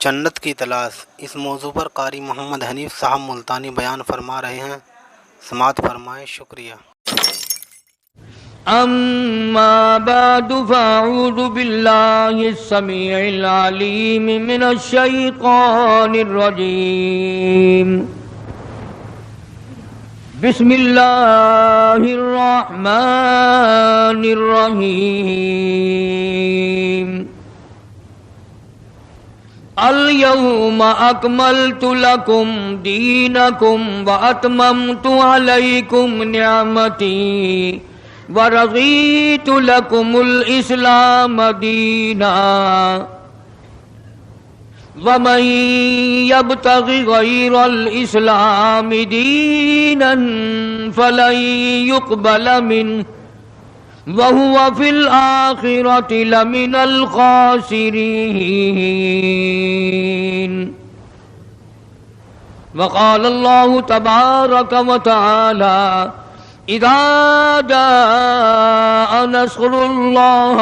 جنت کی تلاش، اس موضوع پر قاری محمد حنیف صاحب ملتانی بیان فرما رہے ہیں، سماعت فرمائیں۔ شکریہ۔ اما بعد فاعوذ باللہ السمیع العلیم من الشیطان الرجیم، بسم اللہ الرحمن الرحیم۔ اليوم اکملت لکم دینکم واتممت علیکم نعمتی ورضیت لکم الاسلام دینا ومن یبتغ غیر الاسلام دینا فلن یقبل منہ وَهُوَ فِي الْآخِرَةِ لَمِنَ الْخَاسِرِينَ۔ وقال الله تبارك وتعالى إذا جاء نصر الله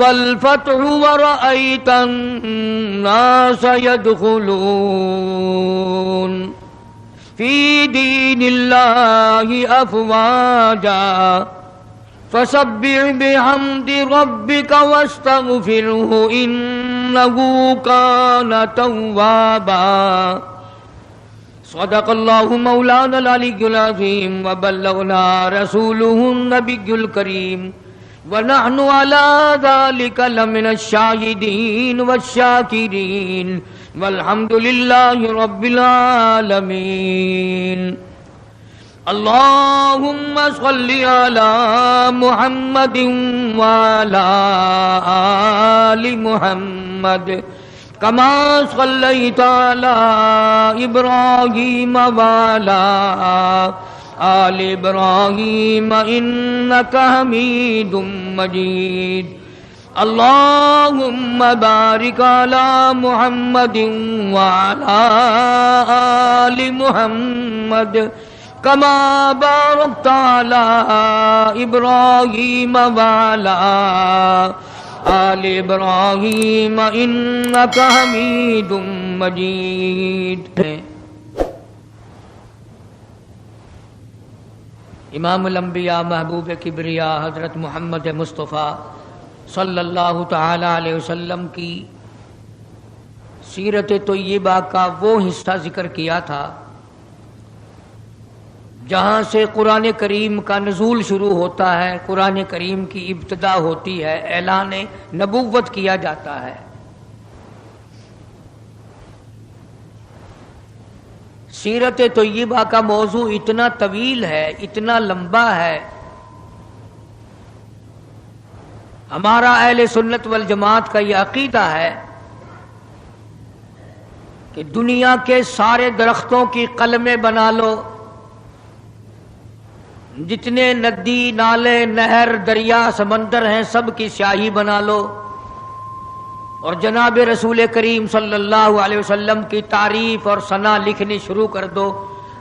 والفتح ورأيت الناس يدخلون فی دین اللہ افواجا فسبح بحمد ربک واستغفرہ انہ کان توابا۔ صدق اللہ مولانا العلی العظیم وبلغنا رسولہ النبی الکریم ونحن علی ذلک لمن الشاہدین والشاکرین والحمد للہ رب العالمین۔ اللہم صل علی محمد وعلی آل محمد کما صلیت علی ابراہیم وعلی آل ابراہیم انک حمید مجید۔ اللہم بارک علی محمد وعلی آل محمد کما بارکت علی ابراہیم وعلی آل ابراہیم انک حمید مجید۔ امام الانبیاء محبوب کبریا حضرت محمد مصطفیٰ صلی اللہ تعالی علیہ وسلم کی سیرت طیبہ کا وہ حصہ ذکر کیا تھا جہاں سے قرآن کریم کا نزول شروع ہوتا ہے، قرآن کریم کی ابتدا ہوتی ہے، اعلان نبوت کیا جاتا ہے۔ سیرت طیبہ کا موضوع اتنا طویل ہے، اتنا لمبا ہے، ہمارا اہل سنت والجماعت کا یہ عقیدہ ہے کہ دنیا کے سارے درختوں کی قلمیں بنا لو، جتنے ندی نالے نہر دریا سمندر ہیں سب کی سیاہی بنا لو، اور جناب رسول کریم صلی اللہ علیہ وسلم کی تعریف اور ثنا لکھنی شروع کر دو۔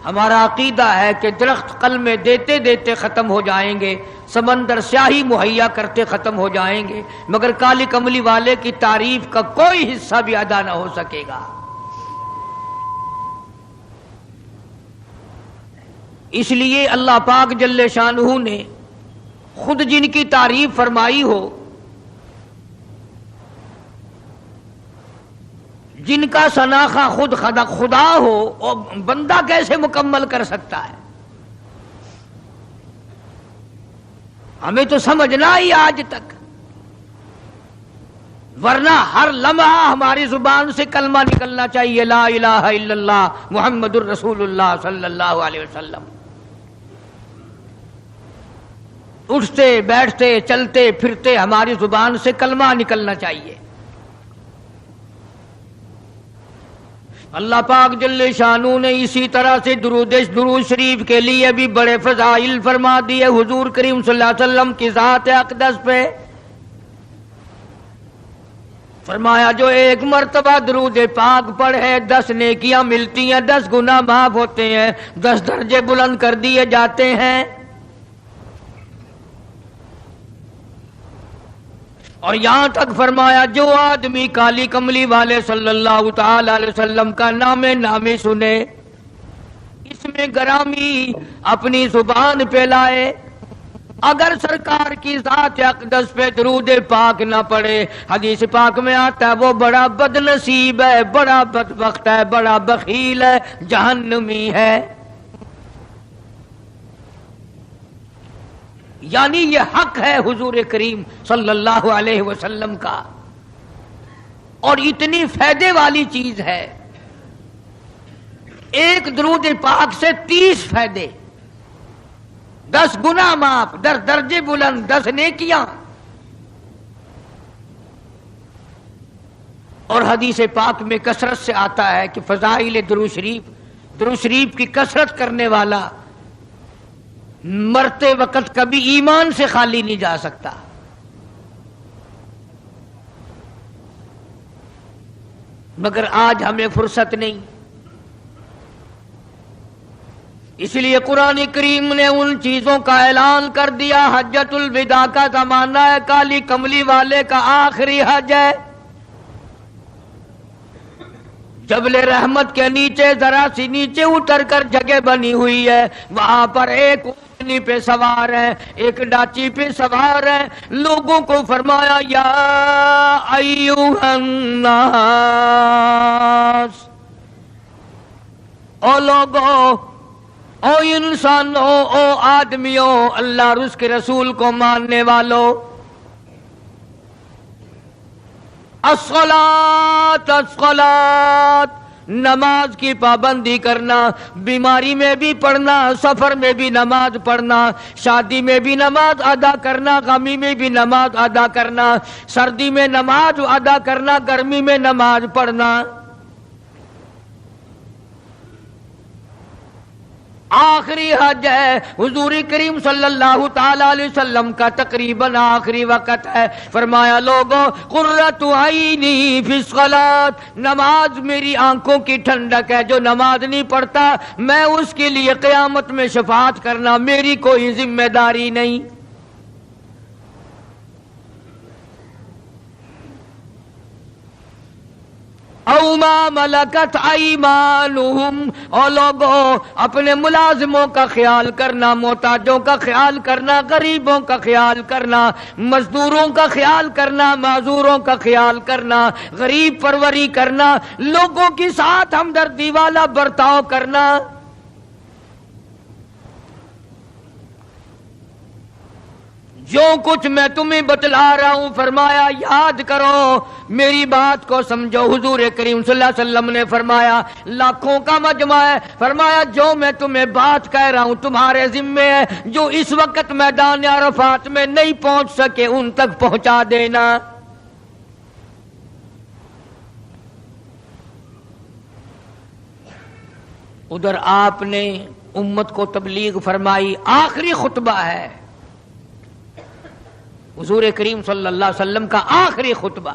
ہمارا عقیدہ ہے کہ درخت قلمیں دیتے دیتے ختم ہو جائیں گے، سمندر سیاہی مہیا کرتے ختم ہو جائیں گے، مگر کالی کملی والے کی تعریف کا کوئی حصہ بھی ادا نہ ہو سکے گا۔ اس لیے اللہ پاک جل شانہ نے خود جن کی تعریف فرمائی ہو، جن کا شناخہ خود خدا ہو، اور بندہ کیسے مکمل کر سکتا ہے؟ ہمیں تو سمجھنا ہی آج تک، ورنہ ہر لمحہ ہماری زبان سے کلمہ نکلنا چاہیے، لا الہ الا اللہ محمد الرسول اللہ صلی اللہ علیہ وسلم۔ اٹھتے بیٹھتے چلتے پھرتے ہماری زبان سے کلمہ نکلنا چاہیے۔ اللہ پاک جل شانہ نے اسی طرح سے درود شریف کے لیے بھی بڑے فضائل فرما دیے حضور کریم صلی اللہ علیہ وسلم کی ذات اقدس پہ۔ فرمایا جو ایک مرتبہ درود پاک پڑھے 10 نیکیاں ملتی ہیں، 10 گناہ معاف ہوتے ہیں، 10 درجے بلند کر دیے جاتے ہیں۔ اور یہاں تک فرمایا جو آدمی کالی کملی والے صلی اللہ تعالی علیہ وسلم کا نامی سنے، اس میں گرامی اپنی زبان پہ لائے، اگر سرکار کی ذات اقدس پہ درود پاک نہ پڑے، حدیث پاک میں آتا ہے وہ بڑا بد نصیب ہے، بڑا بدبخت ہے، بڑا بخیل ہے، جہنمی ہے۔ یعنی یہ حق ہے حضور کریم صلی اللہ علیہ وسلم کا، اور اتنی فائدے والی چیز ہے، ایک درود پاک سے 30 فائدے، 10 گناہ معاف، درجے بلند، 10 نیکیاں۔ اور حدیث پاک میں کثرت سے آتا ہے کہ فضائل درود شریف کی کثرت کرنے والا مرتے وقت کبھی ایمان سے خالی نہیں جا سکتا۔ مگر آج ہمیں فرصت نہیں، اس لیے قرآن کریم نے ان چیزوں کا اعلان کر دیا۔ حجۃ الوداع کا زمانہ ہے، کالی کملی والے کا آخری حج ہے۔ جبل رحمت کے نیچے ذرا سی نیچے اتر کر جگہ بنی ہوئی ہے، وہاں پر ایک اونٹنی پہ سوار ہے، ایک ڈاچی پہ سوار ہے، لوگوں کو فرمایا یا ایھا الناس، او لوگو، او انسانوں، او آدمیوں، اللہ اور اس کے رسول کو ماننے والوں، الصلاۃ الصلاۃ، نماز کی پابندی کرنا، بیماری میں بھی پڑھنا، سفر میں بھی نماز پڑھنا، شادی میں بھی نماز ادا کرنا، غمی میں بھی نماز ادا کرنا، سردی میں نماز ادا کرنا، گرمی میں نماز پڑھنا۔ آخری حج ہے، حضور کریم صلی اللہ تعالی علیہ وسلم کا تقریباً آخری وقت ہے۔ فرمایا لوگوں، قرۃ عینی فی الصلاۃ، نماز میری آنکھوں کی ٹھنڈک ہے، جو نماز نہیں پڑھتا میں اس کے لیے قیامت میں شفاعت کرنا میری کوئی ذمہ داری نہیں۔ او ما ملکت ایمانہم، اور لوگوں اپنے ملازموں کا خیال کرنا، محتاجوں کا خیال کرنا، غریبوں کا خیال کرنا، مزدوروں کا خیال کرنا، معذوروں کا خیال کرنا، غریب پروری کرنا، لوگوں کے ساتھ ہمدردی والا برتاؤ کرنا۔ جو کچھ میں تمہیں بتلا رہا ہوں فرمایا یاد کرو، میری بات کو سمجھو۔ حضور کریم صلی اللہ علیہ وسلم نے فرمایا لاکھوں کا مجمع ہے، فرمایا جو میں تمہیں بات کہہ رہا ہوں تمہارے ذمے ہے، جو اس وقت میدان عرفات میں نہیں پہنچ سکے ان تک پہنچا دینا۔ ادھر آپ نے امت کو تبلیغ فرمائی، آخری خطبہ ہے حضور کریم صلی اللہ علیہ وسلم کا، آخری خطبہ،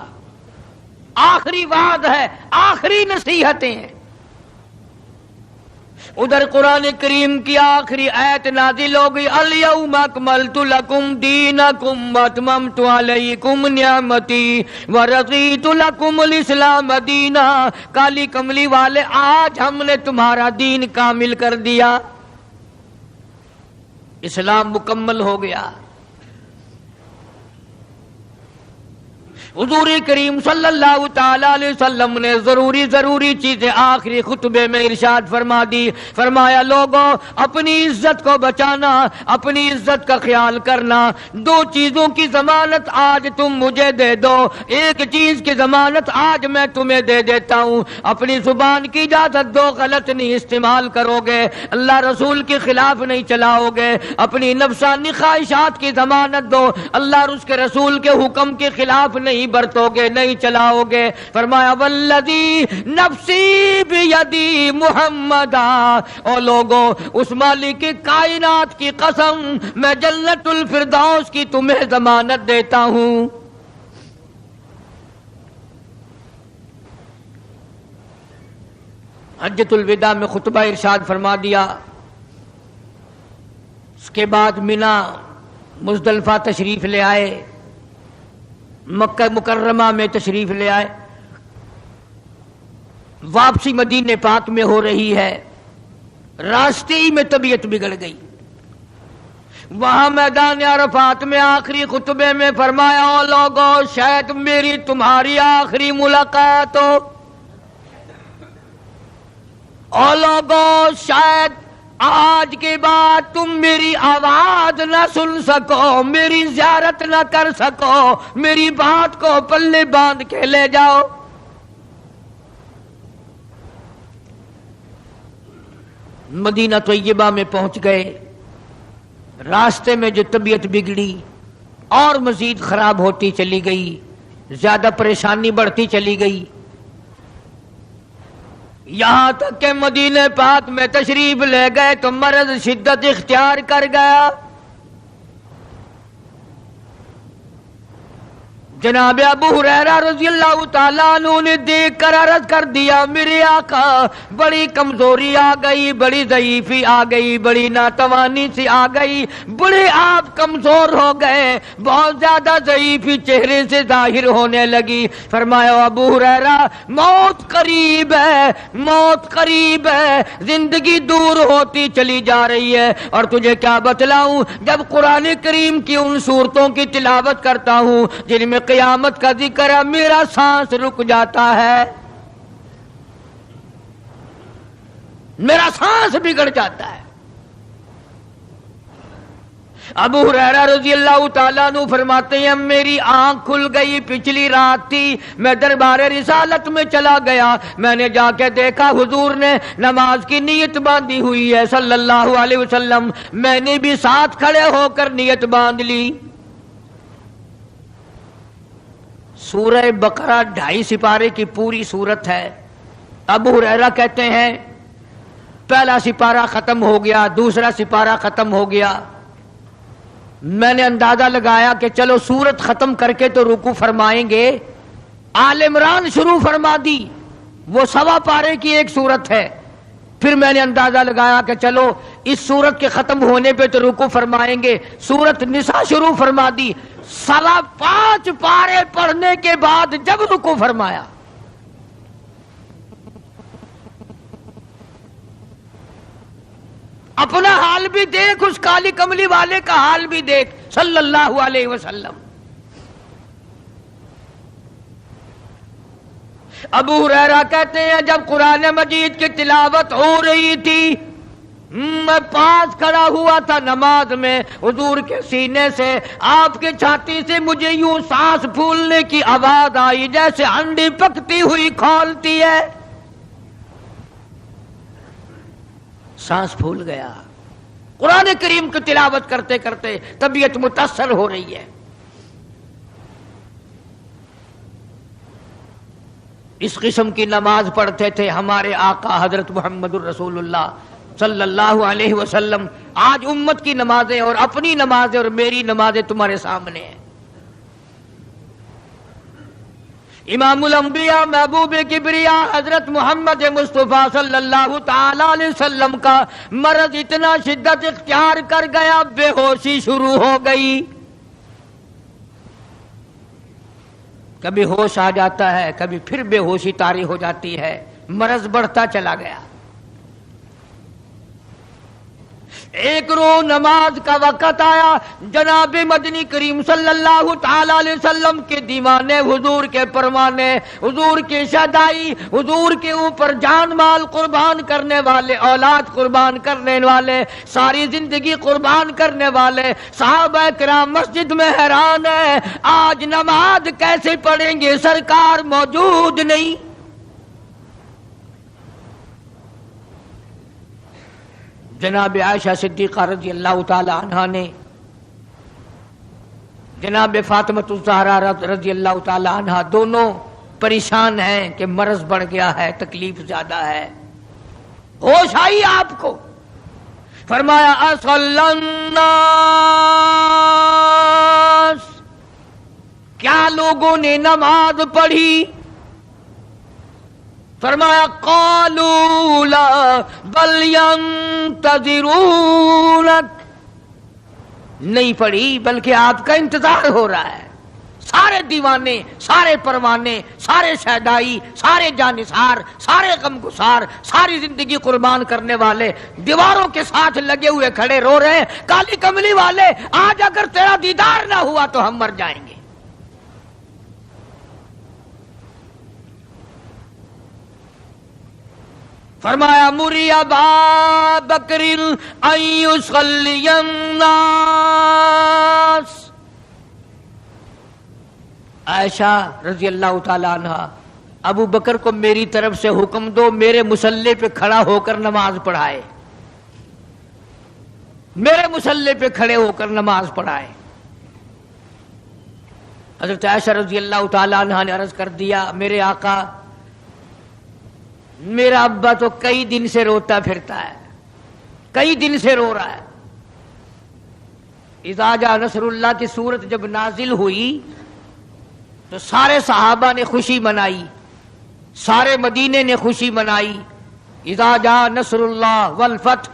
آخری وعد ہے، آخری نصیحتیں ہیں۔ ادھر قرآن کریم کی آخری آیت نازل ہو گئی، الیوم اکملت لکم دینکم واتممت علیکم نعمتی ورضیت لکم الاسلام دینا۔ کالی کملی والے، آج ہم نے تمہارا دین کامل کر دیا، اسلام مکمل ہو گیا۔ حضور کریم صلی اللہ تعالی علیہ وسلم نے ضروری چیزیں آخری خطبے میں ارشاد فرما دی۔ فرمایا لوگوں اپنی عزت کو بچانا، اپنی عزت کا خیال کرنا۔ دو چیزوں کی ضمانت آج تم مجھے دے دو، ایک چیز کی ضمانت آج میں تمہیں دے دیتا ہوں، اپنی زبان کی اجازت دو، غلط نہیں استعمال کرو گے، اللہ رسول کے خلاف نہیں چلاؤ گے، اپنی نفسانی خواہشات کی ضمانت دو، اللہ اور اس کے رسول کے حکم کے خلاف نہیں برتو گے، نہیں چلاؤ گے۔ فرمایا والذی نفسی بیدی محمدا، او لوگوں اس مالک کائنات کی قسم میں جنت الفردوس کی تمہیں ضمانت دیتا ہوں۔ حجۃ الوداع میں خطبہ ارشاد فرما دیا، اس کے بعد منا مزدلفہ تشریف لے آئے، مکہ مکرمہ میں تشریف لے آئے. واپسی مدینے پاک میں ہو رہی ہے، راستے ہی میں طبیعت بگڑ گئی. وہاں میدان عرفات میں آخری خطبے میں فرمایا، او لوگو شاید میری تمہاری آخری ملاقات ہو. او لوگو شاید آج کے بعد تم میری آواز نہ سن سکو، میری زیارت نہ کر سکو، میری بات کو پلے باندھ کے لے جاؤ. مدینہ طیبہ میں پہنچ گئے. راستے میں جو طبیعت بگڑی اور مزید خراب ہوتی چلی گئی، زیادہ پریشانی بڑھتی چلی گئی، یہاں تک کہ مدینہ پاک میں تشریف لے گئے تو مرض شدت اختیار کر گیا. جناب ابو ہریرہ رضی اللہ تعالیٰ عنہ نے دیکھ کر عرض کر دیا، میرے آقا بڑی کمزوری آ گئی، بڑی ضعیفی آ گئی، بڑی ناتوانی سی آ گئی، بڑے آپ کمزور ہو گئے، بہت زیادہ ضعیفی چہرے سے ظاہر ہونے لگی. فرمایا ابو ہریرہ موت قریب ہے، موت قریب ہے، زندگی دور ہوتی چلی جا رہی ہے. اور تجھے کیا بتلاؤں، جب قرآن کریم کی ان صورتوں کی تلاوت کرتا ہوں جن میں قیامت کا ذکر ہے، میرا سانس رک جاتا ہے، میرا سانس بگڑ جاتا ہے. ابو ہریرہ رضی اللہ تعالیٰ عنہ فرماتے ہیں میری آنکھ کھل گئی، پچھلی رات تھی، میں دربار رسالت میں چلا گیا، میں نے جا کے دیکھا حضور نے نماز کی نیت باندھی ہوئی ہے صلی اللہ علیہ وسلم. میں نے بھی ساتھ کھڑے ہو کر نیت باندھ لی. سورہ بقرہ 2.5 سپارے کی پوری سورت ہے. ابو ہریرہ کہتے ہیں پہلا سپارہ ختم ہو گیا، دوسرا سپارہ ختم ہو گیا. میں نے اندازہ لگایا کہ چلو سورت ختم کر کے تو رکوع فرمائیں گے. آل عمران شروع فرما دی، وہ 1.25 پارے کی ایک سورت ہے. پھر میں نے اندازہ لگایا کہ چلو اس سورت کے ختم ہونے پہ تو رکوع فرمائیں گے. سورت نساء شروع فرما دی. 5.25 پارے پڑھنے کے بعد جب رکوع فرمایا، اپنا حال بھی دیکھ، اس کالی کملی والے کا حال بھی دیکھ صلی اللہ علیہ وسلم. ابو ہریرہ کہتے ہیں جب قرآن مجید کی تلاوت ہو رہی تھی، میں پاس کھڑا ہوا تھا نماز میں، حضور کے سینے سے، آپ کے چھاتی سے مجھے یوں سانس پھولنے کی آواز آئی جیسے ہنڈی پکتی ہوئی کھولتی ہے. سانس پھول گیا. قرآن کریم کی تلاوت کرتے کرتے طبیعت متاثر ہو رہی ہے. اس قسم کی نماز پڑھتے تھے ہمارے آقا حضرت محمد الرسول اللہ صلی اللہ علیہ وسلم. آج امت کی نمازیں اور اپنی نمازیں اور میری نمازیں تمہارے سامنے ہیں. امام الانبیاء محبوب کبریا حضرت محمد مصطفیٰ صلی اللہ تعالی علیہ وسلم کا مرض اتنا شدت اختیار کر گیا، بے ہوشی شروع ہو گئی. کبھی ہوش آ جاتا ہے، کبھی پھر بے ہوشی طاری ہو جاتی ہے. مرض بڑھتا چلا گیا. ایک روز نماز کا وقت آیا، جناب مدنی کریم صلی اللہ تعالی علیہ وسلم کے دیوانے، حضور کے پروانے، حضور کی شہدائی، حضور کے اوپر جان مال قربان کرنے والے، اولاد قربان کرنے والے، ساری زندگی قربان کرنے والے صحابہ کرام مسجد میں حیران ہیں، آج نماز کیسے پڑھیں گے، سرکار موجود نہیں. جناب عائشہ صدیقہ رضی اللہ تعالی عنہا نے جناب فاطمۃ الزہرا رضی اللہ تعالی عنہا دونوں پریشان ہیں کہ مرض بڑھ گیا ہے، تکلیف زیادہ ہے. ہوش آئی آپ کو، فرمایا اصلی الناس، کیا لوگوں نے نماز پڑھی؟ فرمایا قالوا لا بل ينتظرونك، نہیں پڑھی بلکہ آپ کا انتظار ہو رہا ہے. سارے دیوانے، سارے پروانے، سارے شہدائی، سارے جانثار، سارے غمگسار، ساری زندگی قربان کرنے والے دیواروں کے ساتھ لگے ہوئے کھڑے رو رہے ہیں، کالی کملی والے آج اگر تیرا دیدار نہ ہوا تو ہم مر جائیں گے۔ فرمایا مری ابا بکر ان یصلی الناس، عائشہ رضی اللہ تعالی عنہ، ابو بکر کو میری طرف سے حکم دو میرے مصلی پہ کھڑا ہو کر نماز پڑھائے، میرے مصلی پہ کھڑے ہو کر نماز پڑھائے۔ حضرت عائشہ رضی اللہ تعالی عنہ نے عرض کر دیا، میرے آقا میرا ابا تو کئی دن سے روتا پھرتا ہے، کئی دن سے رو رہا ہے۔ اذا جاء نصر اللہ کی صورت جب نازل ہوئی تو سارے صحابہ نے خوشی منائی، سارے مدینے نے خوشی منائی۔ اذا جاء نصر اللہ والفتح،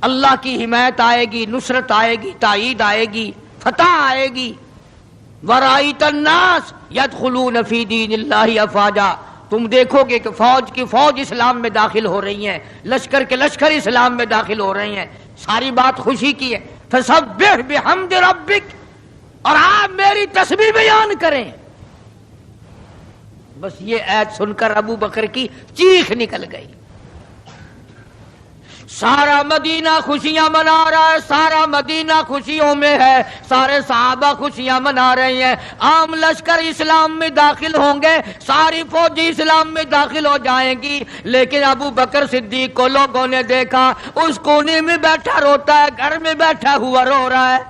اللہ کی حمایت آئے گی، نصرت آئے گی، تائید آئے گی، فتح آئے گی۔ ورأیت الناس یدخلون فی دین اللہ افواجا، تم دیکھو گے کہ فوج کی فوج اسلام میں داخل ہو رہی ہیں، لشکر کے لشکر اسلام میں داخل ہو رہے ہیں۔ ساری بات خوشی کی ہے۔ فسبح بحمد ربک، اور آپ میری تسبیح بیان کریں۔ بس یہ آیت سن کر ابو بکر کی چیخ نکل گئی۔ سارا مدینہ خوشیاں منا رہا ہے، سارا مدینہ خوشیوں میں ہے، سارے صحابہ خوشیاں منا رہے ہیں، عام لشکر اسلام میں داخل ہوں گے، ساری فوجی اسلام میں داخل ہو جائیں گی، لیکن ابو بکر صدیق کو لوگوں نے دیکھا اس کونے میں بیٹھا روتا ہے، گھر میں بیٹھا ہوا رو رہا ہے۔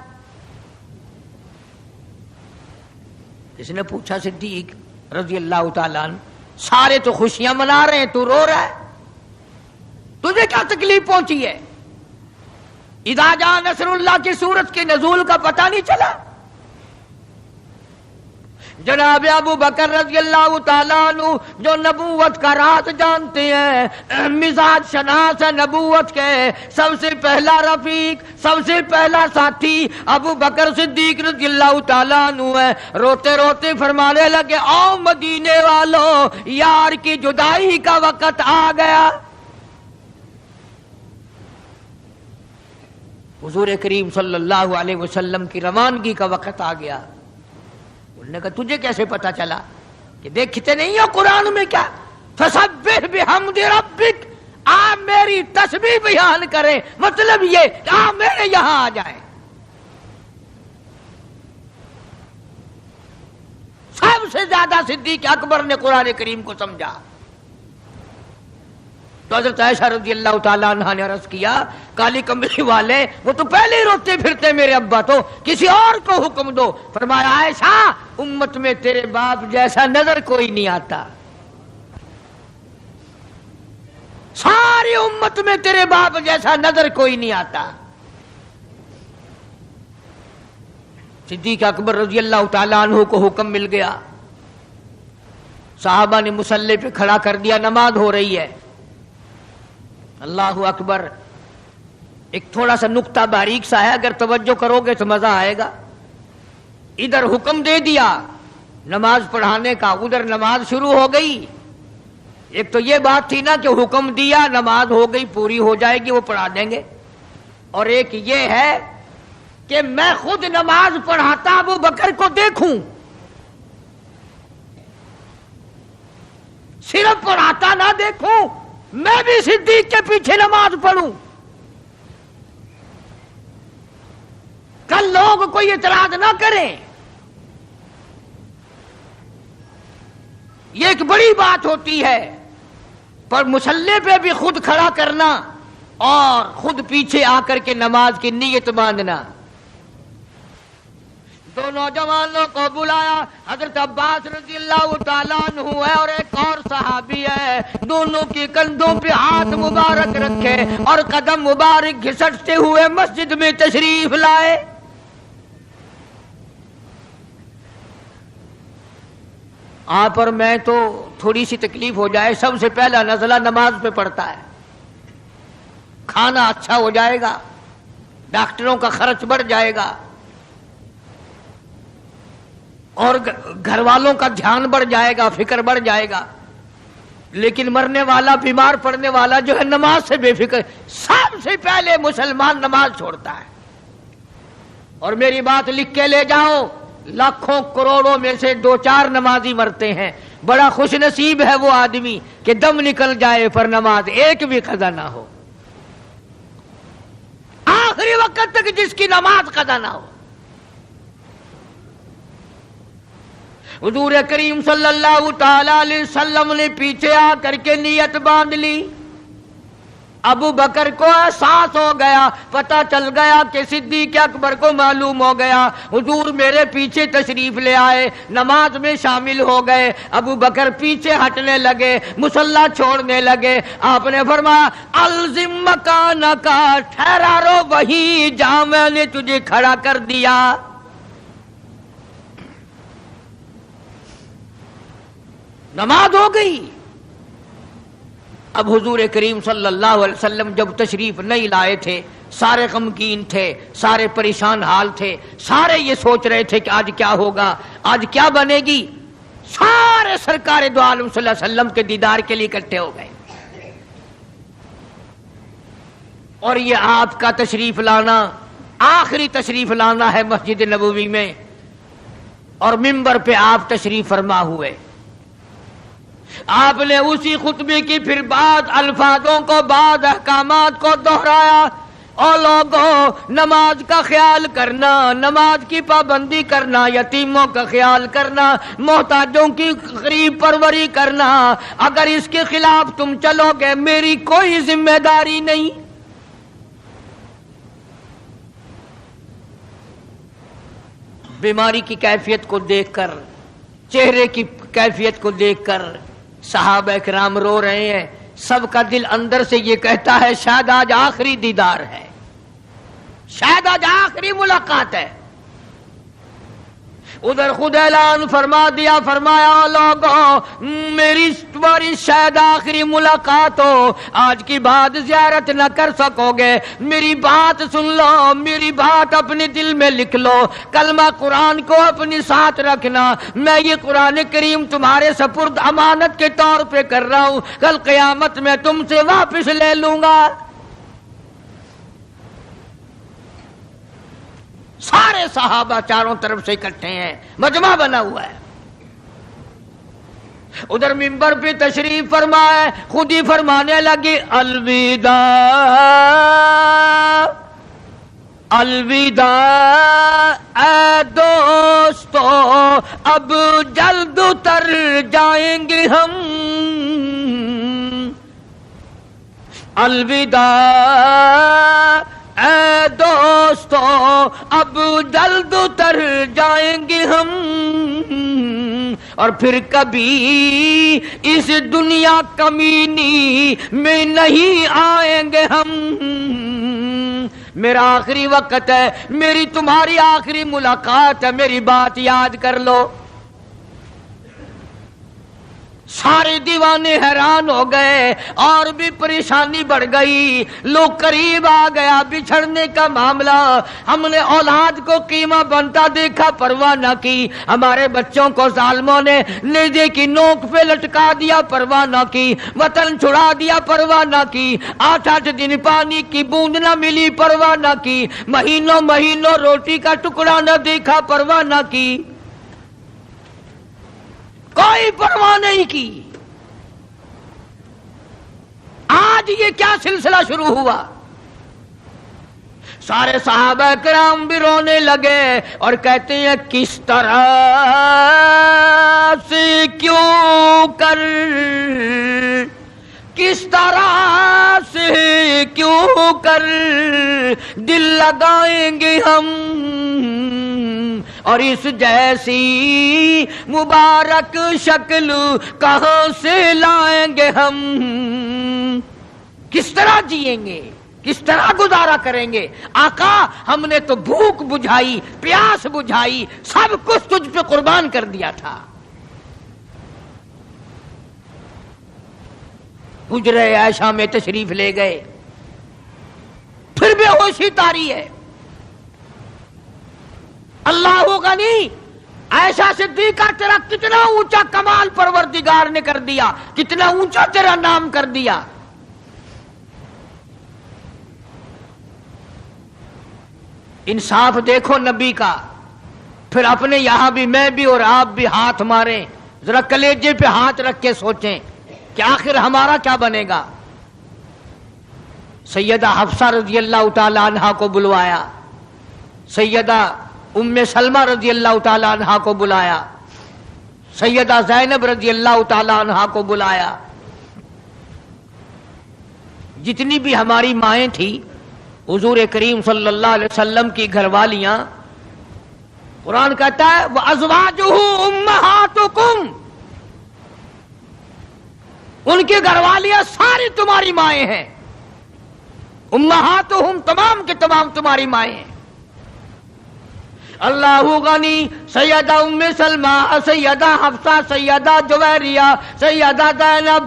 اس نے پوچھا صدیق رضی اللہ تعالیٰ عنہ، سارے تو خوشیاں منا رہے ہیں، تو رو رہا ہے، تجھے کیا تکلیف پہنچی ہے؟ اذا جاء نصر اللہ کی سورت کے نزول کا پتہ نہیں چلا؟ جناب ابو بکر رضی اللہ تعالیٰ عنہ جو نبوت کا راز جانتے ہیں، مزاج شناس نبوت کے، سب سے پہلا رفیق، سب سے پہلا ساتھی ابو بکر صدیق رضی اللہ تعالیٰ عنہ ہے۔ روتے روتے فرمانے لگے، آؤ مدینے والوں، یار کی جدائی کا وقت آ گیا۔ حضور کریم صلی اللہ علیہ وسلم کی روانگی کا وقت آ گیا۔ انہوں نے کہا تجھے کیسے پتا چلا؟ کہ دیکھتے نہیں ہو قرآن میں کیا؟ فسبح بحمد ربک، آپ میری تسبیح بیان کریں، مطلب یہ کہ آپ میرے یہاں آ جائیں۔ سب سے زیادہ صدیق اکبر نے قرآن کریم کو سمجھا۔ تو حضرت عائشہ رضی اللہ تعالیٰ عنہ نے عرض کیا، کالی کملی والے وہ تو پہلے ہی روتے پھرتے میرے ابا، تو کسی اور کو حکم دو۔ فرمایا عائشہ امت میں تیرے باپ جیسا نظر کوئی نہیں آتا، ساری امت میں تیرے باپ جیسا نظر کوئی نہیں آتا۔ صدیق اکبر رضی اللہ تعالیٰ عنہ کو حکم مل گیا، صحابہ نے مصلی پہ کھڑا کر دیا، نماز ہو رہی ہے۔ اللہ اکبر، ایک تھوڑا سا نقطہ باریک سا ہے، اگر توجہ کرو گے تو مزہ آئے گا۔ ادھر حکم دے دیا نماز پڑھانے کا، ادھر نماز شروع ہو گئی۔ ایک تو یہ بات تھی نا کہ حکم دیا، نماز ہو گئی، پوری ہو جائے گی، وہ پڑھا دیں گے، اور ایک یہ ہے کہ میں خود نماز پڑھاتا ابو بکر کو دیکھوں، صرف پڑھاتا نہ دیکھوں، میں بھی صدیق کے پیچھے نماز پڑھوں، کل لوگ کوئی اعتراض نہ کریں۔ یہ ایک بڑی بات ہوتی ہے، پر مصلی پہ بھی خود کھڑا کرنا اور خود پیچھے آ کر کے نماز کی نیت باندھنا۔ دو نوجوانوں کو بلایا، حضرت عباس رضی اللہ تعالیٰ عنہ ہے اور ایک اور صحابی ہے، دونوں کے کندھوں پہ ہاتھ مبارک رکھے اور قدم مبارک گھسٹتے ہوئے مسجد میں تشریف لائے۔ آپ اور میں تو تھوڑی سی تکلیف ہو جائے، سب سے پہلا نزلہ نماز پہ پڑتا ہے، کھانا اچھا ہو جائے گا، ڈاکٹروں کا خرچ بڑھ جائے گا، اور گھر والوں کا دھیان بڑھ جائے گا، فکر بڑھ جائے گا، لیکن مرنے والا، بیمار پڑنے والا جو ہے نماز سے بے فکر، سب سے پہلے مسلمان نماز چھوڑتا ہے۔ اور میری بات لکھ کے لے جاؤ، لاکھوں کروڑوں میں سے 2-4 نمازی مرتے ہیں، بڑا خوش نصیب ہے وہ آدمی کہ دم نکل جائے پر نماز ایک بھی قضا نہ ہو، آخری وقت تک جس کی نماز قضا نہ ہو۔ حضور کریم صلی اللہ تعالی علیہ وسلم نے پیچھے آ کر کے نیت باندھ لی۔ ابو بکر کو احساس ہو گیا، پتہ چل گیا کہ صدیق اکبر کو معلوم ہو گیا، حضور میرے پیچھے تشریف لے آئے، نماز میں شامل ہو گئے۔ ابو بکر پیچھے ہٹنے لگے، مصلی چھوڑنے لگے۔ آپ نے فرمایا الزم مکانک، ٹھہرا رو وہیں جہاں میں نے تجھے کھڑا کر دیا۔ نماز ہو گئی۔ اب حضور کریم صلی اللہ علیہ وسلم جب تشریف نہیں لائے تھے، سارے غمگین تھے، سارے پریشان حال تھے، سارے یہ سوچ رہے تھے کہ آج کیا ہوگا، آج کیا بنے گی۔ سارے سرکار دو عالم صلی اللہ علیہ وسلم کے دیدار کے لیے اکٹھے ہو گئے، اور یہ آپ کا تشریف لانا، آخری تشریف لانا ہے مسجد نبوی میں، اور منبر پہ آپ تشریف فرما ہوئے۔ آپ نے اسی خطبے کی پھر بعد الفاظوں کو، بعد احکامات کو دہرایا۔ اور لوگوں، نماز کا خیال کرنا، نماز کی پابندی کرنا، یتیموں کا خیال کرنا، محتاجوں کی غریب پروری کرنا، اگر اس کے خلاف تم چلو گے میری کوئی ذمہ داری نہیں۔ بیماری کی کیفیت کو دیکھ کر، چہرے کی کیفیت کو دیکھ کر صحابہ کرام رو رہے ہیں، سب کا دل اندر سے یہ کہتا ہے شاید آج آخری دیدار ہے، شاید آج آخری ملاقات ہے۔ ادھر خود اعلان فرما دیا، فرمایا لوگوں میری تمہاری شاید آخری ملاقات ہو، آج کی بعد زیارت نہ کر سکو گے، میری بات سن لو، میری بات اپنے دل میں لکھ لو، کلمہ قرآن کو اپنے ساتھ رکھنا، میں یہ قرآن کریم تمہارے سپرد امانت کے طور پہ کر رہا ہوں، کل قیامت میں تم سے واپس لے لوں گا۔ سارے صحابہ چاروں طرف سے اکٹھے ہیں، مجمع بنا ہوا ہے۔ ادھر منبر پہ تشریف فرمائے، خود ہی فرمانے لگی الوداع الوداع اے دوستو، اب جلد اتر جائیں گے ہم، الوداع اے دوستو اب جلد اتر جائیں گے ہم، اور پھر کبھی اس دنیا کمینی میں نہیں آئیں گے ہم۔ میرا آخری وقت ہے، میری تمہاری آخری ملاقات ہے، میری بات یاد کر لو۔ سارے دیوانے حیران ہو گئے، اور بھی پریشانی بڑھ گئی، لوگ قریب آ گیا بچھڑنے کا معاملہ۔ ہم نے اولاد کو قیمہ بنتا دیکھا، پرواہ نہ کی، ہمارے بچوں کو ظالموں نے نیزے کی نوک پہ لٹکا دیا، پرواہ نہ کی، وطن چھڑا دیا، پرواہ نہ کی، 8 دن پانی کی بوند نہ ملی، پرواہ نہ کی، مہینوں مہینوں روٹی کا ٹکڑا نہ دیکھا، پرواہ نہ کی، کوئی پرواہ نہیں کی۔ آج یہ کیا سلسلہ شروع ہوا؟ سارے صحابہ کرام بھی رونے لگے اور کہتے ہیں کس طرح سے کیوں کر، کس طرح سے کیوں کر دل لگائیں گے ہم، اور اس جیسی مبارک شکل کہاں سے لائیں گے ہم، کس طرح جئیں گے، کس طرح گزارا کریں گے؟ آقا ہم نے تو بھوک بجھائی، پیاس بجھائی، سب کچھ تجھ پہ قربان کر دیا تھا۔ حجرہ عائشہ میں تشریف لے گئے، پھر بے ہوشی طاری ہے۔ اللہ غنی عائشہ صدیقہ تیرا کتنا اونچا کمال پروردگار نے کر دیا، کتنا اونچا تیرا نام کر دیا. انصاف دیکھو نبی کا. پھر اپنے یہاں بھی میں بھی اور آپ بھی ہاتھ ماریں، ذرا کلیجے پہ ہاتھ رکھ کے سوچیں کہ آخر ہمارا کیا بنے گا. سیدہ حفصہ رضی اللہ تعالی عنہا کو بلوایا، سیدہ ام سلمہ رضی اللہ تعالی عنہا کو بلایا، سیدہ زینب رضی اللہ تعالی عنہا کو بلایا. جتنی بھی ہماری مائیں تھیں، حضور کریم صلی اللہ علیہ وسلم کی گھر والیاں، قرآن کہتا ہے وَأَزْوَاجُهُ أُمَّهَاتُكُمْ، ان کی گھر والیاں ساری تمہاری مائیں ہیں. امہاتہم تمام کے تمام تمہاری مائیں ہیں. اللہ غنی، سیدہ ام سلمہ، سیدہ حفصہ، سیدہ جویریہ، سیدہ زینب،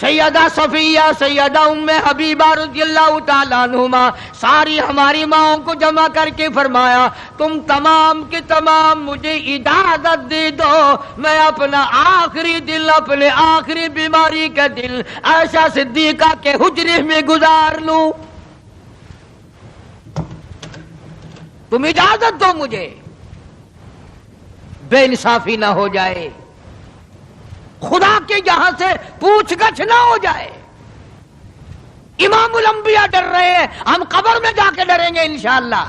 سیدہ صفیہ، سیدہ ام حبیبہ رضی اللہ تعالیٰ عنہما، ساری ہماری ماؤں کو جمع کر کے فرمایا تم تمام کے تمام مجھے اجازت دے دو، میں اپنا آخری دل، اپنے آخری بیماری کا دل عائشہ صدیقہ کے حجرے میں گزار لوں. تم اجازت دو مجھے، بے انصافی نہ ہو جائے، خدا کے یہاں سے پوچھ گچھ نہ ہو جائے. امام الانبیاء ڈر رہے ہیں، ہم قبر میں جا کے ڈریں گے انشاءاللہ.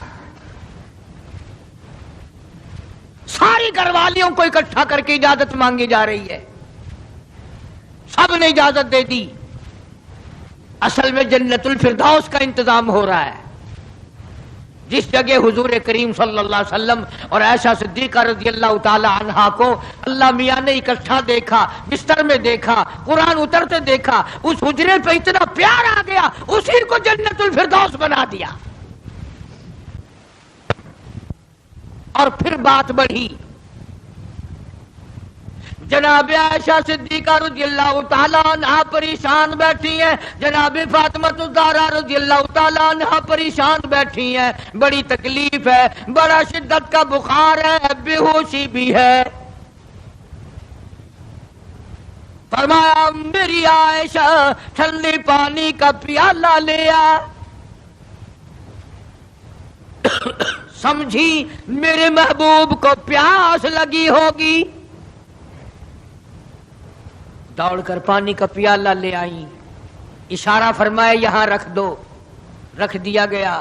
ساری گھر والیوں کو اکٹھا کر کے اجازت مانگی جا رہی ہے، سب نے اجازت دے دی. اصل میں جنت الفردوس کا انتظام ہو رہا ہے، جس جگہ حضور کریم صلی اللہ علیہ وسلم اور عائشہ صدیقہ رضی اللہ تعالی عنہا کو اللہ میاں نے اکٹھا دیکھا، بستر میں دیکھا، قرآن اترتے دیکھا، اس حجرے پہ اتنا پیار آ گیا، اسی کو جنت الفردوس بنا دیا. اور پھر بات بڑھی. جناب عائشہ صدیقہ رضی اللہ تعالیٰ عنہ پریشان بیٹھی ہیں، جناب فاطمہ الزہرا رضی اللہ تعالیٰ عنہ پریشان بیٹھی ہیں، بڑی تکلیف ہے، بڑا شدت کا بخار ہے، بے ہوشی بھی ہے. فرمایا میری عائشہ ٹھنڈے پانی کا پیالہ لے آ. سمجھی میرے محبوب کو پیاس لگی ہوگی، دوڑ کر پانی کا پیالہ لے آئی. اشارہ فرمایا یہاں رکھ دو، رکھ دیا گیا.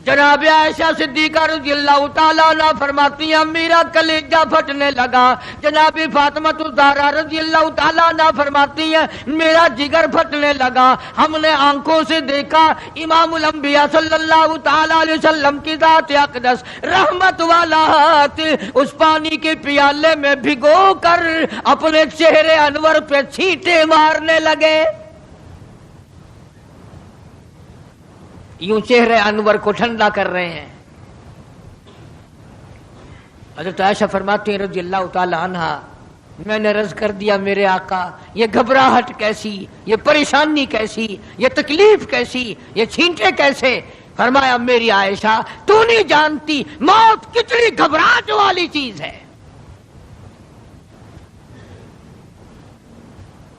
جناب عائشہ صدیقہ رضی اللہ تعالیٰ عنہ فرماتی ہیں میرا کلیجہ پھٹنے لگا. جناب فاطمہ الزہرا رضی اللہ تعالیٰ عنہ فرماتی ہیں میرا جگر پھٹنے لگا. ہم نے آنکھوں سے دیکھا امام الانبیاء صلی اللہ تعالیٰ علیہ وسلم کی ذات اقدس رحمت والا ہاتھ اس پانی کے پیالے میں بھگو کر اپنے چہرے انور پہ چھینٹے مارنے لگے. یوں چہرے انور کو ٹھنڈا کر رہے ہیں. حضرت عائشہ فرماتی ہیں رضی اللہ تعالی عنہا میں نے عرض کر دیا میرے آقا یہ گھبراہٹ کیسی، یہ پریشانی کیسی، یہ تکلیف کیسی، یہ چھینٹے کیسے؟ فرمایا میری عائشہ تو نہیں جانتی موت کتنی گھبراہٹ والی چیز ہے.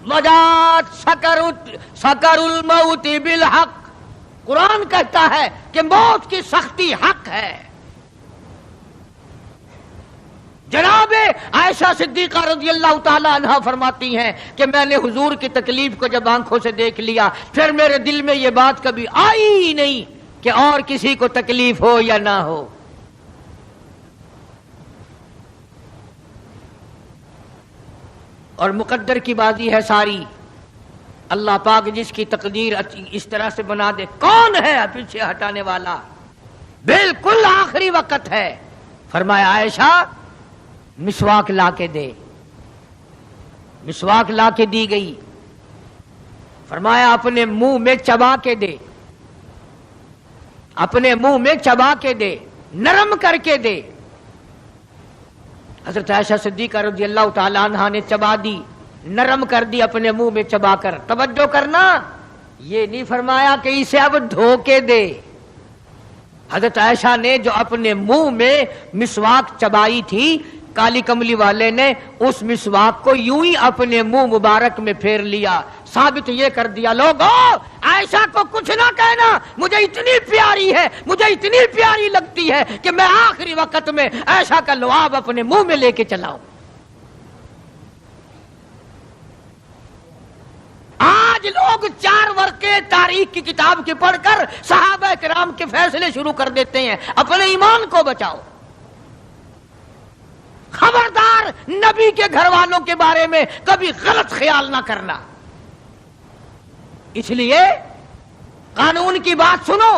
وجات سکر الموت بالحق، قرآن کہتا ہے کہ موت کی سختی حق ہے. جناب عائشہ صدیقہ رضی اللہ تعالی عنہا فرماتی ہیں کہ میں نے حضور کی تکلیف کو جب آنکھوں سے دیکھ لیا پھر میرے دل میں یہ بات کبھی آئی ہی نہیں کہ اور کسی کو تکلیف ہو یا نہ ہو. اور مقدر کی بازی ہے ساری. اللہ پاک جس کی تقدیر اس طرح سے بنا دے، کون ہے پیچھے ہٹانے والا؟ بالکل آخری وقت ہے. فرمایا عائشہ مسواک لا کے دے. مسواک لا کے دی گئی. فرمایا اپنے منہ میں چبا کے دے، اپنے منہ میں چبا کے دے، نرم کر کے دے. حضرت عائشہ صدیقہ رضی اللہ تعالی عنہا نے چبا دی، نرم کر دی اپنے منہ میں چبا کر. توجہ کرنا، یہ نہیں فرمایا کہ اسے اب دھو کے دے، حضرت عائشہ نے جو اپنے منہ میں مسواک چبائی تھی، کالی کملی والے نے اس مسواک کو یوں ہی اپنے منہ مبارک میں پھیر لیا، ثابت یہ کر دیا لوگو عائشہ کو کچھ نہ کہنا، مجھے اتنی پیاری ہے، مجھے اتنی پیاری لگتی ہے کہ میں آخری وقت میں عائشہ کا لعاب اپنے منہ میں لے کے چلاؤں۔ آج لوگ 4 ورقے تاریخ کی کتاب کے پڑھ کر صحابہ کرام کے فیصلے شروع کر دیتے ہیں، اپنے ایمان کو بچاؤ۔ خبردار نبی کے گھر والوں کے بارے میں کبھی غلط خیال نہ کرنا۔ اس لیے قانون کی بات سنو،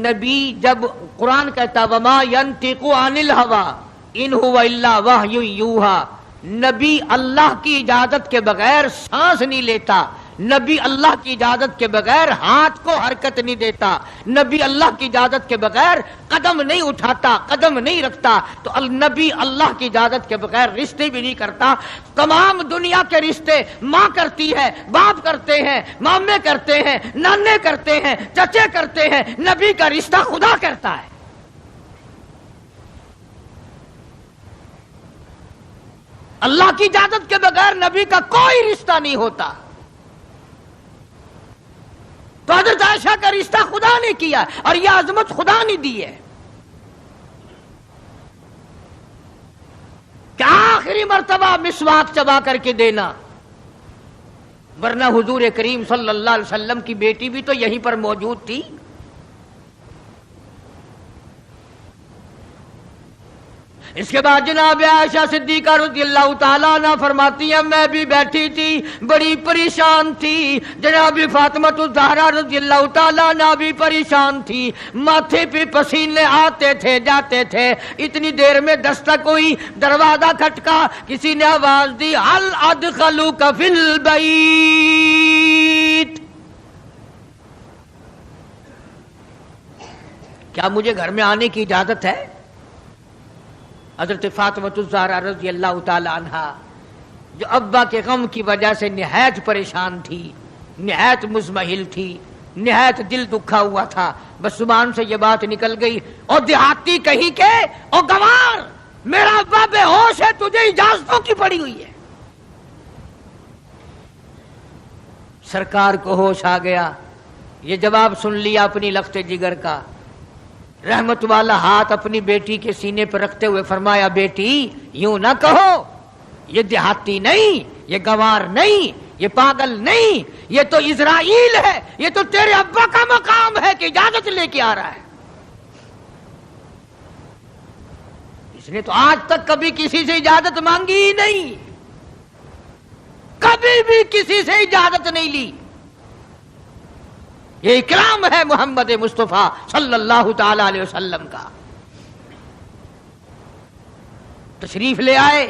نبی جب قرآن کہتا وما ينطق عن الهوى ان هو الا وحی یوحی، نبی اللہ کی اجازت کے بغیر سانس نہیں لیتا، نبی اللہ کی اجازت کے بغیر ہاتھ کو حرکت نہیں دیتا، نبی اللہ کی اجازت کے بغیر قدم نہیں اٹھاتا، قدم نہیں رکھتا، تو نبی اللہ کی اجازت کے بغیر رشتے بھی نہیں کرتا۔ تمام دنیا کے رشتے ماں کرتی ہے، باپ کرتے ہیں، مامے کرتے ہیں، نانے کرتے ہیں، چچے کرتے ہیں، نبی کا رشتہ خدا کرتا ہے۔ اللہ کی اجازت کے بغیر نبی کا کوئی رشتہ نہیں ہوتا۔ تو حضرت عائشہ کا رشتہ خدا نے کیا اور یہ عظمت خدا نے دی ہے کہ آخری مرتبہ مسواک چبا کر کے دینا، ورنہ حضور کریم صلی اللہ علیہ وسلم کی بیٹی بھی تو یہیں پر موجود تھی۔ اس کے بعد جناب عائشہ صدیقہ رضی اللہ تعالیٰ عنہ فرماتی ہیں میں بھی بیٹھی تھی، بڑی پریشان تھی، جناب فاطمہ الزہرا رضی اللہ تعالیٰ عنہ بھی پریشان تھی، ماتھے پہ پسینے آتے تھے جاتے تھے۔ اتنی دیر میں دستک ہوئی، دروازہ کھٹکا، کسی نے آواز دی ہل ادخلوک فی البیت، کیا مجھے گھر میں آنے کی اجازت ہے؟ حضرت فاطمہ الزہرا رضی اللہ تعالی عنہا جو ابا کے غم کی وجہ سے نہایت پریشان تھی، نہایت مزمحل تھی، نہایت دل دکھا ہوا تھا، بس زبان سے یہ بات نکل گئی اور دیہاتی کہیں کہ او گوار میرا ابا بے ہوش ہے، تجھے اجازتوں کی پڑی ہوئی ہے۔ سرکار کو ہوش آ گیا، یہ جواب سن لیا اپنی لخت جگر کا، رحمت والا ہاتھ اپنی بیٹی کے سینے پر رکھتے ہوئے فرمایا بیٹی یوں نہ کہو، یہ دیہاتی نہیں، یہ گوار نہیں، یہ پاگل نہیں، یہ تو اسرائیل ہے، یہ تو تیرے ابا کا مقام ہے کہ اجازت لے کے آ رہا ہے۔ اس نے تو آج تک کبھی کسی سے اجازت مانگی ہی نہیں، کبھی بھی کسی سے اجازت نہیں لی۔ یہ اکرام ہے محمد مصطفیٰ صلی اللہ تعالی علیہ وسلم کا۔ تشریف لے آئے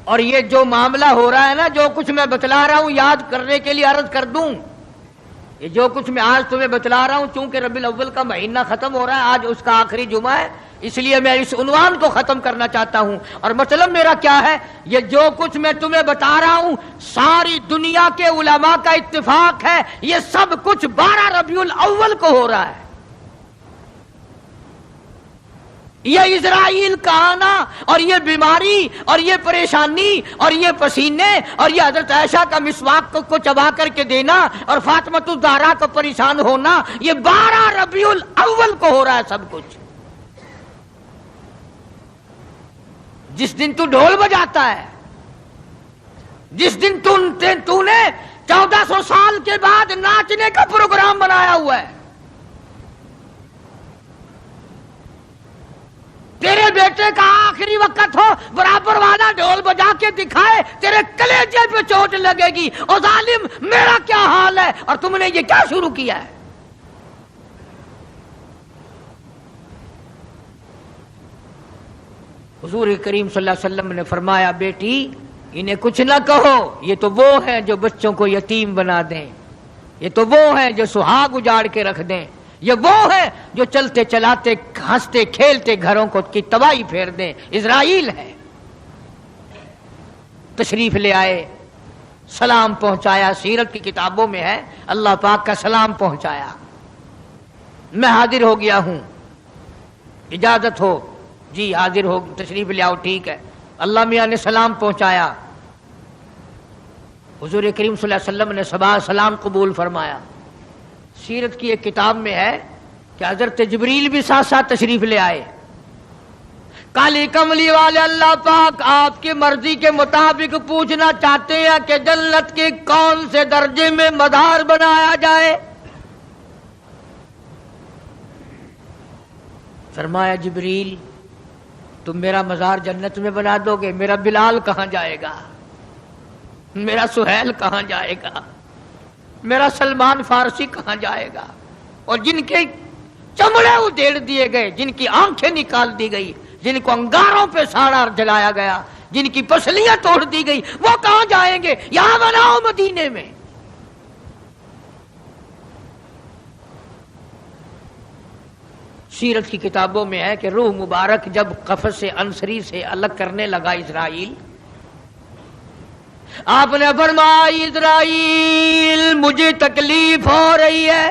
اور یہ جو معاملہ ہو رہا ہے نا، جو کچھ میں بتلا رہا ہوں یاد کرنے کے لیے عرض کر دوں، یہ جو کچھ میں آج تمہیں بتلا رہا ہوں، چونکہ ربیع الاول کا مہینہ ختم ہو رہا ہے، آج اس کا آخری جمعہ ہے، اس لیے میں اس عنوان کو ختم کرنا چاہتا ہوں۔ اور مطلب میرا کیا ہے، یہ جو کچھ میں تمہیں بتا رہا ہوں ساری دنیا کے علماء کا اتفاق ہے، یہ سب کچھ 12 ربیع الاول کو ہو رہا ہے۔ یہ اسرائیل کا آنا اور یہ بیماری اور یہ پریشانی اور یہ پسینے اور یہ حضرت عائشہ کا مسواک کو چبا کر کے دینا اور فاطمہ الزہرا کو پریشان ہونا، یہ 12 ربیع الاول کو ہو رہا ہے سب کچھ۔ جس دن تو ڈھول بجاتا ہے، جس دن تو نے 1400 سال کے بعد ناچنے کا پروگرام بنایا ہوا ہے، تیرے بیٹے کا آخری وقت ہو، برابر والا ڈھول بجا کے دکھائے، تیرے کلیجے پہ چوٹ لگے گی، او ظالم میرا کیا حال ہے، اور تم نے یہ کیا شروع کیا ہے؟ حضور کریم صلی اللہ علیہ وسلم نے فرمایا بیٹی انہیں کچھ نہ کہو، یہ تو وہ ہیں جو بچوں کو یتیم بنا دیں، یہ تو وہ ہیں جو سہاگ اجاڑ کے رکھ دیں، یہ وہ ہیں جو چلتے چلاتے ہنستے کھیلتے گھروں کو کی تباہی پھیر دیں، اسرائیل ہے۔ تشریف لے آئے، سلام پہنچایا، سیرت کی کتابوں میں ہے اللہ پاک کا سلام پہنچایا۔ میں حاضر ہو گیا ہوں، اجازت ہو؟ جی حاضر ہو، تشریف لے آؤ۔ ٹھیک ہے۔ اللہ میاں نے سلام پہنچایا، حضور کریم صلی اللہ علیہ وسلم نے سلام قبول فرمایا۔ سیرت کی ایک کتاب میں ہے کہ حضرت جبریل بھی ساتھ ساتھ تشریف لے آئے۔ کالی کملی والے اللہ پاک آپ کی مرضی کے مطابق پوچھنا چاہتے ہیں کہ جنت کے کون سے درجے میں مزار بنایا جائے؟ فرمایا جبریل تم میرا مزار جنت میں بنا دو گے، میرا بلال کہاں جائے گا؟ میرا سہیل کہاں جائے گا؟ میرا سلمان فارسی کہاں جائے گا؟ اور جن کے چمڑے ادھیڑ دیے گئے، جن کی آنکھیں نکال دی گئی، جن کو انگاروں پہ ساڑا جلایا گیا، جن کی پسلیاں توڑ دی گئی، وہ کہاں جائیں گے؟ یہاں بناؤ مدینے میں۔ سیرت کی کتابوں میں ہے کہ روح مبارک جب قفس سے انصری سے الگ کرنے لگا اسرائیل، آپ نے فرمایا اسرائیل مجھے تکلیف ہو رہی ہے۔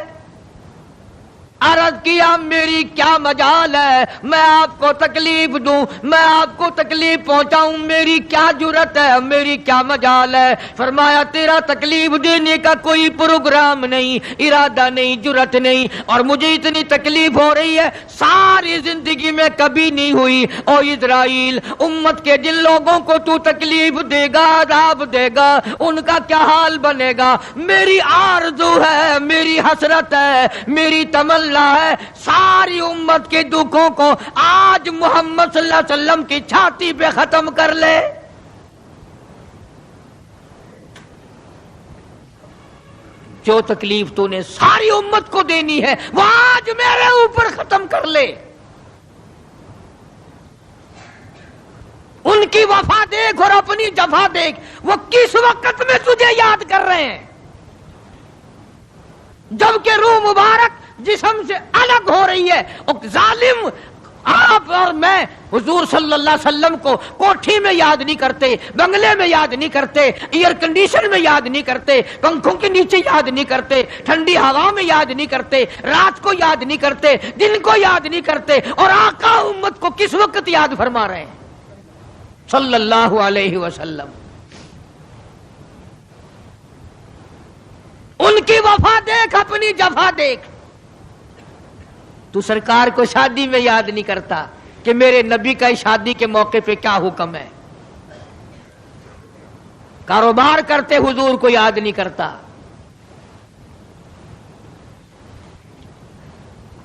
عرض کیا میری کیا مجال ہے میں آپ کو تکلیف دوں، میں آپ کو تکلیف پہنچاؤں، میری کیا جرت ہے، میری کیا مجال ہے؟ فرمایا تیرا تکلیف دینے کا کوئی پروگرام نہیں، ارادہ نہیں، جرت نہیں، اور مجھے اتنی تکلیف ہو رہی ہے ساری زندگی میں کبھی نہیں ہوئی۔ او اسرائیل، امت کے جن لوگوں کو تو تکلیف دے گا، عذاب دے گا، ان کا کیا حال بنے گا؟ میری آرزو ہے، میری حسرت ہے، میری تمنا ہے ساری امت کے دکھوں کو آج محمد صلی اللہ علیہ وسلم کی چھاتی پہ ختم کر لے۔ جو تکلیف تو نے ساری امت کو دینی ہے وہ آج میرے اوپر ختم کر لے۔ ان کی وفا دیکھ اور اپنی جفا دیکھ، وہ کس وقت میں تجھے یاد کر رہے ہیں جبکہ روح مبارک جسم سے الگ ہو رہی ہے۔ ظالم آپ اور میں حضور صلی اللہ علیہ وسلم کو کوٹھی میں یاد نہیں کرتے، بنگلے میں یاد نہیں کرتے، ایئر کنڈیشن میں یاد نہیں کرتے، پنکھوں کے نیچے یاد نہیں کرتے، ٹھنڈی ہوا میں یاد نہیں کرتے، رات کو یاد نہیں کرتے، دن کو یاد نہیں کرتے، اور آقا امت کو کس وقت یاد فرما رہے ہیں صلی اللہ علیہ وسلم۔ ان کی وفا دیکھ، اپنی جفا دیکھ۔ تو سرکار کو شادی میں یاد نہیں کرتا کہ میرے نبی کا شادی کے موقع پہ کیا حکم ہے۔ کاروبار کرتے حضور کو یاد نہیں کرتا۔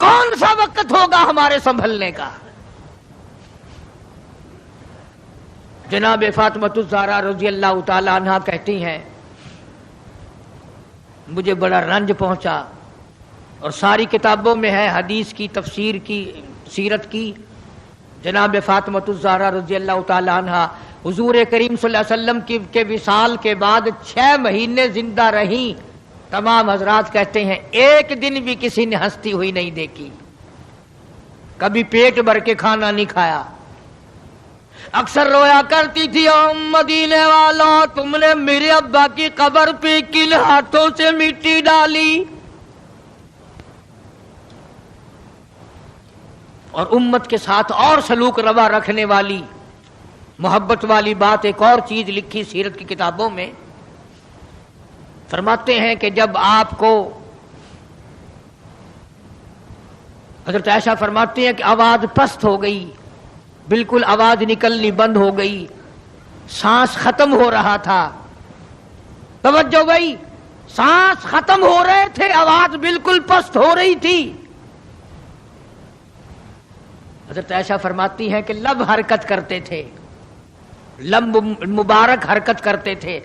کون سا وقت ہوگا ہمارے سنبھلنے کا؟ جناب فاطمۃ الزہرا رضی اللہ تعالی عنہا کہتی ہیں مجھے بڑا رنج پہنچا، اور ساری کتابوں میں ہے حدیث کی، تفسیر کی، سیرت کی۔ جناب فاطمۃ الزہرا رضی اللہ تعالی عنہا حضور کریم صلی اللہ علیہ وسلم کے وصال کے بعد 6 مہینے زندہ رہیں۔ تمام حضرات کہتے ہیں ایک دن بھی کسی نے ہنستی ہوئی نہیں دیکھی، کبھی پیٹ بھر کے کھانا نہیں کھایا، اکثر رویا کرتی تھی او مدینے والوں تم نے میرے ابا کی قبر پہ کن ہاتھوں سے مٹی ڈالی۔ اور امت کے ساتھ اور سلوک روا رکھنے والی، محبت والی بات ایک اور چیز لکھی سیرت کی کتابوں میں، فرماتے ہیں کہ جب آپ کو حضرت عائشہ فرماتی ہیں کہ آواز پست ہو گئی، بالکل آواز نکلنی بند ہو گئی، سانس ختم ہو رہا تھا۔ توجہ گئی، سانس ختم ہو رہے تھے، آواز بالکل پست ہو رہی تھی۔ حضرت عائشہ فرماتی ہیں کہ لب حرکت کرتے تھے، لب مبارک حرکت کرتے تھے۔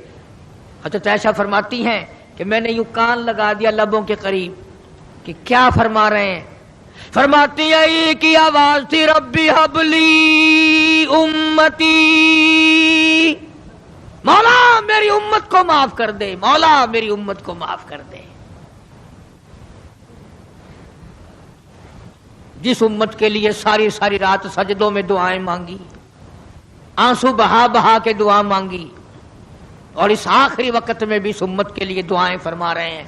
حضرت عائشہ فرماتی ہیں کہ میں نے یوں کان لگا دیا لبوں کے قریب کہ کیا فرما رہے ہیں۔ فرماتی ہے یہ کی آواز تھی ربی حبلی امتی، مولا میری امت کو معاف کر دے، مولا میری امت کو معاف کر دے۔ جس امت کے لیے ساری ساری رات سجدوں میں دعائیں مانگی، آنسو بہا بہا کے دعا مانگی، اور اس آخری وقت میں بھی اس امت کے لیے دعائیں فرما رہے ہیں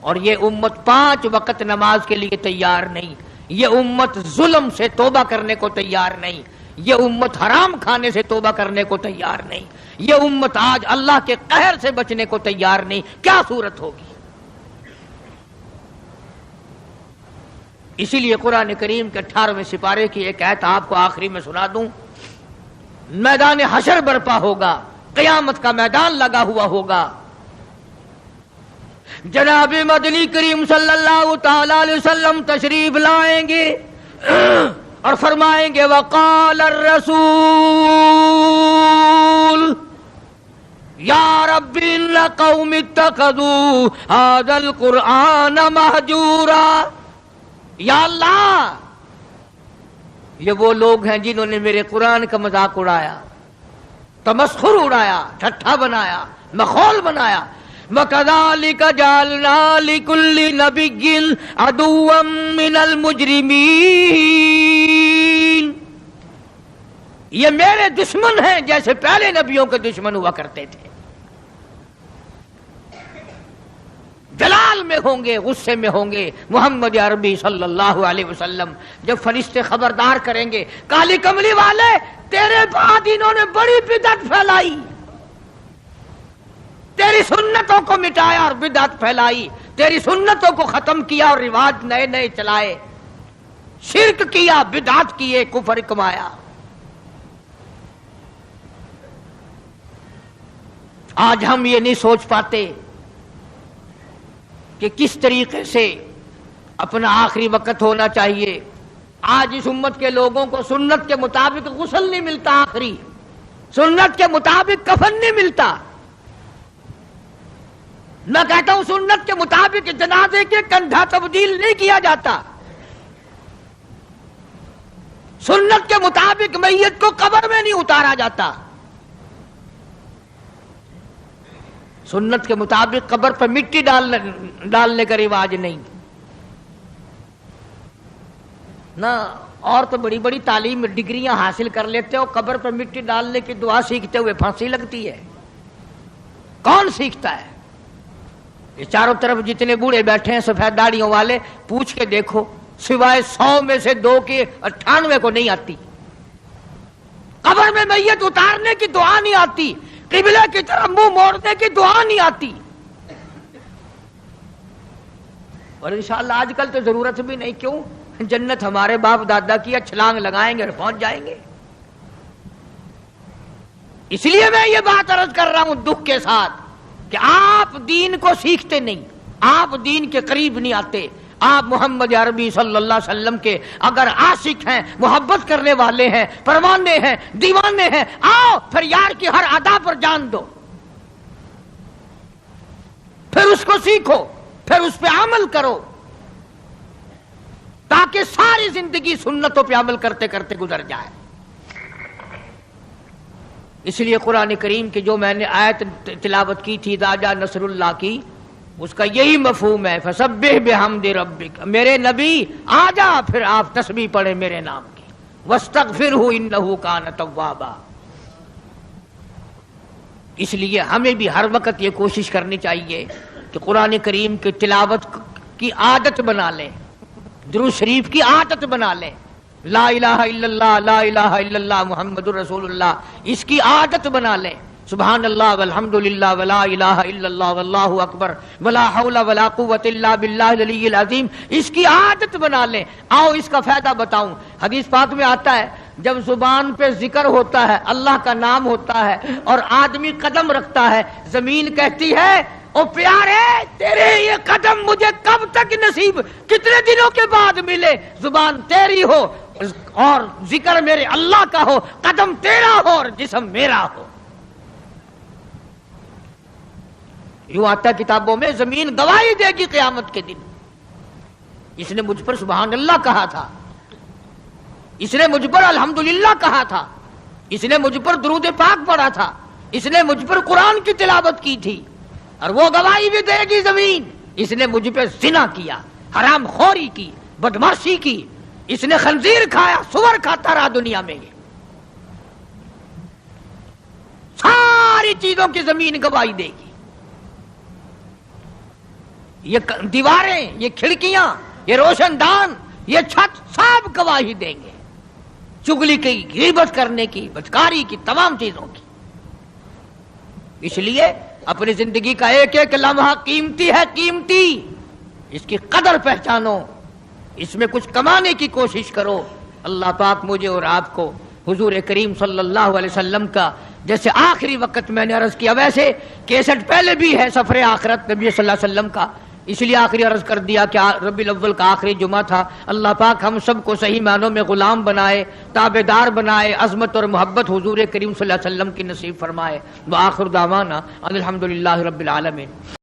اور یہ امت 5 وقت نماز کے لیے تیار نہیں، یہ امت ظلم سے توبہ کرنے کو تیار نہیں، یہ امت حرام کھانے سے توبہ کرنے کو تیار نہیں، یہ امت آج اللہ کے قہر سے بچنے کو تیار نہیں، کیا صورت ہوگی؟ اسی لیے قرآن کریم کے 18ویں سپارے کی ایک آیت آپ کو آخری میں سنا دوں۔ میدان حشر برپا ہوگا، قیامت کا میدان لگا ہوا ہوگا، جناب مدنی کریم صلی اللہ تعالی علیہ وسلم تشریف لائیں گے اور فرمائیں گے وقال الرسول یا رب ان قوم اتخذوا هذا القرآن مہجورا، یا اللہ یہ وہ لوگ ہیں جنہوں نے میرے قرآن کا مذاق اڑایا، تمسخر اڑایا، ٹھٹھا بنایا، مخول بنایا۔ وَكَذَلِكَ جَعَلْنَا لِكُلِّ نَبِيٍّ عَدُوًّا مِّنَ الْمُجْرِمِينَ، یہ میرے دشمن ہیں جیسے پہلے نبیوں کے دشمن ہوا کرتے تھے، جلال میں ہوں گے، غصے میں ہوں گے۔ محمد عربی صلی اللہ علیہ وسلم جب فرشتے خبردار کریں گے کالی کملی والے تیرے بعد انہوں نے بڑی بدعت پھیلائی، تیری سنتوں کو مٹایا اور بدعت پھیلائی، تیری سنتوں کو ختم کیا اور رواج نئے نئے چلائے، شرک کیا، بدعت کیے، کفر کمایا۔ آج ہم یہ نہیں سوچ پاتے کہ کس طریقے سے اپنا آخری وقت ہونا چاہیے۔ آج اس امت کے لوگوں کو سنت کے مطابق غسل نہیں ملتا، آخری سنت کے مطابق کفن نہیں ملتا۔ میں کہتا ہوں سنت کے مطابق جنازے کے کندھا تبدیل نہیں کیا جاتا، سنت کے مطابق میت کو قبر میں نہیں اتارا جاتا، سنت کے مطابق قبر پر مٹی ڈالنے کا رواج نہیں نا۔ اور تو بڑی بڑی تعلیم ڈگریاں حاصل کر لیتے ہو، قبر پر مٹی ڈالنے کی دعا سیکھتے ہوئے پھانسی لگتی ہے، کون سیکھتا ہے؟ یہ چاروں طرف جتنے بوڑھے بیٹھے ہیں سفید داڑھیوں والے، پوچھ کے دیکھو، سوائے 100 میں سے 2 کے 98 کو نہیں آتی، قبر میں میت اتارنے کی دعا نہیں آتی، قبلہ کی طرف منہ موڑنے کی دعا نہیں آتی۔ اور انشاءاللہ آج کل تو ضرورت بھی نہیں، کیوں؟ جنت ہمارے باپ دادا کی، چھلانگ لگائیں گے اور پہنچ جائیں گے۔ اس لیے میں یہ بات عرض کر رہا ہوں دکھ کے ساتھ کہ آپ دین کو سیکھتے نہیں، آپ دین کے قریب نہیں آتے۔ آپ محمد عربی صلی اللہ علیہ وسلم کے اگر عاشق ہیں، محبت کرنے والے ہیں، پروانے ہیں، دیوانے ہیں، آؤ پھر یار کی ہر ادا پر جان دو، پھر اس کو سیکھو، پھر اس پہ عمل کرو، تاکہ ساری زندگی سنتوں پہ عمل کرتے کرتے گزر جائے۔ اس لیے قرآن کریم کی جو میں نے آیت تلاوت کی تھی اذا جاء نصر اللہ کی، اس کا یہی مفہوم ہے فسبح بحمد ربک، میرے نبی آ جا پھر آپ تسبیح پڑھیں میرے نام کی، واستغفرہ انہ کان توابا۔ اس لیے ہمیں بھی ہر وقت یہ کوشش کرنی چاہیے کہ قرآن کریم کی تلاوت کی عادت بنا لیں، درود شریف کی عادت بنا لیں، لا الہ الا اللہ، لا الہ الا اللہ محمد الرسول اللہ، اس کی عادت بنا لیں، سبحان اللہ والحمد للہ ولا الہ الا اللہ واللہ اکبر ولا حول ولا قوت الا باللہ العلی العظیم، اس کی عادت بنا لیں۔ آؤ اس کا فائدہ بتاؤں، حدیث پاک میں آتا ہے جب زبان پہ ذکر ہوتا ہے، اللہ کا نام ہوتا ہے اور آدمی قدم رکھتا ہے، زمین کہتی ہے او پیارے تیرے یہ قدم مجھے کب تک نصیب، کتنے دنوں کے بعد ملے، زبان تیری ہو اور ذکر میرے اللہ کا ہو، قدم تیرا ہو اور جسم میرا ہو۔ یوں آتا کتابوں میں زمین گواہی دے گی قیامت کے دن، اس نے مجھ پر سبحان اللہ کہا تھا، اس نے مجھ پر الحمدللہ کہا تھا، اس نے مجھ پر درود پاک پڑھا تھا، اس نے مجھ پر قرآن کی تلاوت کی تھی، اور وہ گواہی بھی دے گی زمین اس نے مجھ پہ زنا کیا، حرام خوری کی، بدماشی کی، اس نے خنزیر کھایا، سور کھاتا رہا دنیا میں، یہ ساری چیزوں کی زمین گواہی دے گی۔ یہ دیواریں، یہ کھڑکیاں، یہ روشن دان، یہ چھت سب گواہی دیں گے چگلی کی، غیبت کرنے کی، بدکاری کی، تمام چیزوں کی۔ اس لیے اپنی زندگی کا ایک ایک لمحہ قیمتی ہے، قیمتی، اس کی قدر پہچانو، اس میں کچھ کمانے کی کوشش کرو۔ اللہ پاک مجھے اور آپ کو حضور کریم صلی اللہ علیہ وسلم کا جیسے آخری وقت میں نے عرض کیا، ویسے کیسٹ پہلے بھی ہے سفر آخرت نبی صلی اللہ علیہ وسلم کا، اس لیے آخری عرض کر دیا کہ ربیع الاول کا آخری جمعہ تھا۔ اللہ پاک ہم سب کو صحیح معنوں میں غلام بنائے، تابعدار بنائے، عظمت اور محبت حضور کریم صلی اللہ علیہ وسلم کی نصیب فرمائے۔ وآخر دعوانا ان الحمدللہ رب العالمین۔